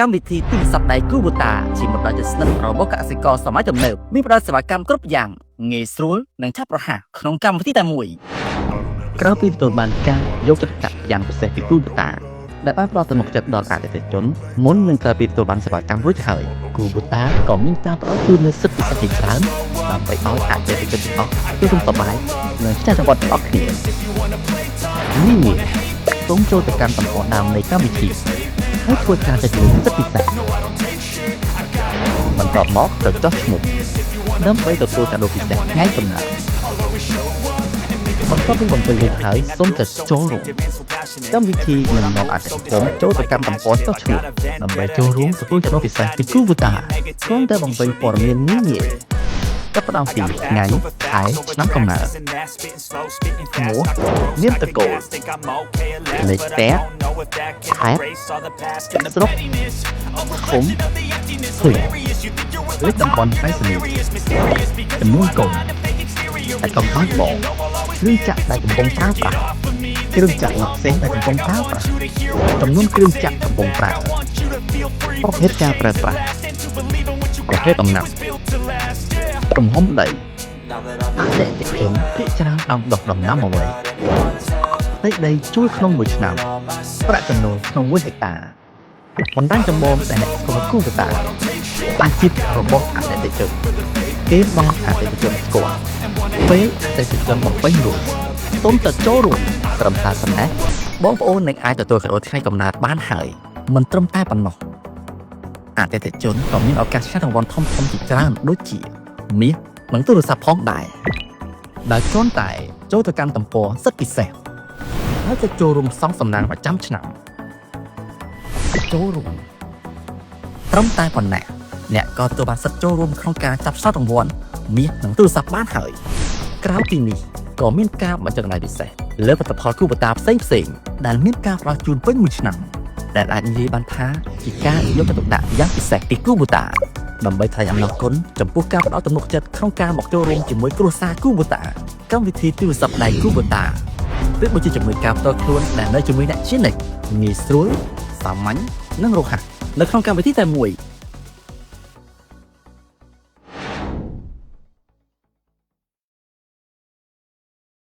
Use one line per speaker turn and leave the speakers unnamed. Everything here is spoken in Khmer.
កម្មវិធីទូរស័ព្ទដៃគូបូតាជាមតិស្និទ្ធរបស់កសិករសម័យទំនើបមានផ្ដល់សេវាកម្មគ្រប់យ៉ាងងាយស្រួលនិងឆាប់រហ័សក្នុងកម្មវិធីតែមួយក្រៅពីទទួលបានការយកចិត្តទុកដាក់យ៉ាងពិសេសពីគូបូតាដែលបានផ្ដល់ទំនុកចិត្តដល់អតិថិជនមុននឹងក្រៅពីទទួលបានសេវាកម្មរួចហើយគូបូតាក៏មានការផ្ដល់ជូននូវសិទ្ធិពិសេសជាច្រើនដើម្បីឲ្យអតិថិជនទាំងអស់ជួបសប្បាយនិងស្ទើរទាំងអស់គ្នានេះសូមចូលទៅកាន់តំបន់ដើមនៃកម្មវិធីហើយធ្វើការទៅលើសិទ្ធិពិសេសបន្ទាប់មកទៅចុះឈ្មោះដើម្បីទទួលកាដូពិសេសថ្ងៃកំណើតបន្ទាប់ពីបំពេញរួចហើយសូមទៅចូលរួមកម្មវិធីនឹងនាំអតិថិជនចូលទៅកាន់តំបន់ចុះឈ្មោះដើម្បីចូលរួមទទួលកាដូពិសេសពីគូបូតាគ្រាន់តែបំពេញព័ត៌មានងាយៗចាប់ផ្ដើមពីថ្ងៃខែឆ្នាំកំណើតឈ្មោះនាមតកូលលេខផ្ទះខេត្តស្រុកឃុំភូមិលេខតំបន់ផ្ទៃសនីចំនួនកូនតែកំបាំងបងគ្រឿងចាក់ដែលកំពុងប្រើប្រាស់គ្រឿងចាក់ផ្សេងដែលកំពុងប្រើប្រាស់ចំនួនគ្រឿងចាក់កំពុងប្រើប្រភេទការប្រើប្រាស់ប្រភេទដំណាក់ទំហំដីអតិថិជនភាគច្រើនអង្គដុះដំណាំអ្វីដីជួលក្នុងមួយឆ្នាំប្រាក់ចំណូលក្នុង1ហិកតាបណ្ដាញចម្បងដែលអ្នកស្គាល់គូបូតាអាជីពរបស់អតិថិជនគេបងអតិថិជនស្គាល់ពេលអតិថិជនបំពេញរួចសូមទៅចូលរួមត្រឹមតែប៉ុណ្ណេះបងប្អូននឹងអាចទទួលកាដូថ្ងៃកំណើតបានហើយមិនត្រឹមតែប៉ុណ្ណោះអតិថិជនក៏មានឱកាសឆ្លងរង្វាន់ធំៗជាច្រើនដូចជាមាសនិងទូរស័ព្ទផងដែរដែលគ្រាន់តែចូលទៅកាន់ទំព័រសិទ្ធិពិសេសហើយទៅចូលរួមសងសំណាងប្រចាំឆ្នាំចូលរួមត្រឹមតែប៉ុណ្ណេះអ្នកក៏ទទួលបានសិទ្ធិចូលរួមក្នុងការចាប់ឆ្នោតរង្វាន់មាសនិងទូរស័ព្ទបានហើយក្រៅពីនេះក៏មានការបញ្ចុះតម្លៃពិសេសលើផលិតផលគូបូតាផ្សេងៗដែលមានការផ្ដល់ជូនពេញមួយឆ្នាំដែលអាចនិយាយបានថាជាការយកចិត្តទុកដាក់យ៉ាងពិសេសពីគូបូតាដើម្បីថ្លែងអំណរគុណចំពោះការផ្ដល់ទំនុកចិត្តក្នុងការមកចូលរួមជាមួយគ្រួសារគូបូតាកម្មវិធីទូរស័ព្ទដៃគូបូតាវាដូចជាជំនួយការផ្ទាល់ខ្លួនដែលនៅជាមួយអ្នកជានិច្ចងាយស្រួលសាមញ្ញនិងរហ័សនៅក្នុងកម្មវិធីតែមួយ